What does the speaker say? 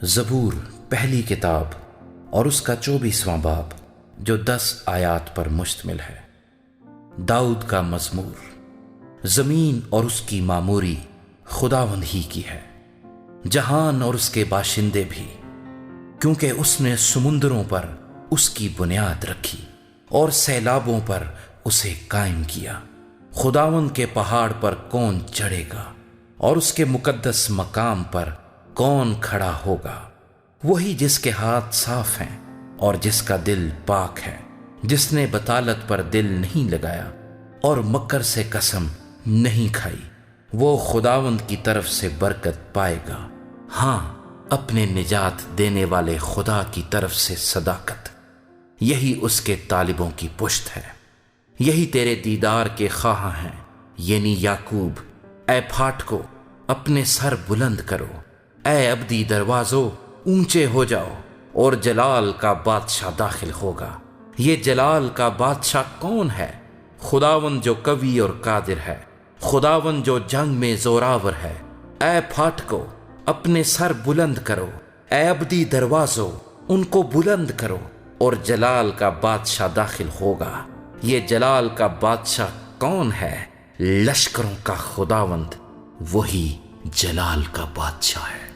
زبور پہلی کتاب اور اس کا 24واں باب جو 10 آیات پر مشتمل ہے۔ داؤد کا مزمور۔ زمین اور اس کی معموری خداوند ہی کی ہے، جہان اور اس کے باشندے بھی، کیونکہ اس نے سمندروں پر اس کی بنیاد رکھی اور سیلابوں پر اسے قائم کیا۔ خداوند کے پہاڑ پر کون چڑھے گا اور اس کے مقدس مقام پر کون کھڑا ہوگا؟ وہی جس کے ہاتھ صاف ہیں اور جس کا دل پاک ہے، جس نے بطالت پر دل نہیں لگایا اور مکر سے قسم نہیں کھائی، وہ خداوند کی طرف سے برکت پائے گا۔ ہاں، اپنے نجات دینے والے خدا کی طرف سے صداقت، یہی اس کے طالبوں کی پشت ہے۔ یہی تیرے دیدار کے خواہاں ہیں، یعنی یعقوب۔ اے پھاٹکو، اپنے سر بلند کرو، اے ابدی دروازو اونچے ہو جاؤ، اور جلال کا بادشاہ داخل ہوگا۔ یہ جلال کا بادشاہ کون ہے؟ خداوند جو قوی اور قادر ہے، خداوند جو جنگ میں زوراور ہے۔ اے پھاٹکو، اپنے سر بلند کرو، اے ابدی دروازو ان کو بلند کرو، اور جلال کا بادشاہ داخل ہوگا۔ یہ جلال کا بادشاہ کون ہے؟ لشکروں کا خداوند، وہی جلال کا بادشاہ ہے۔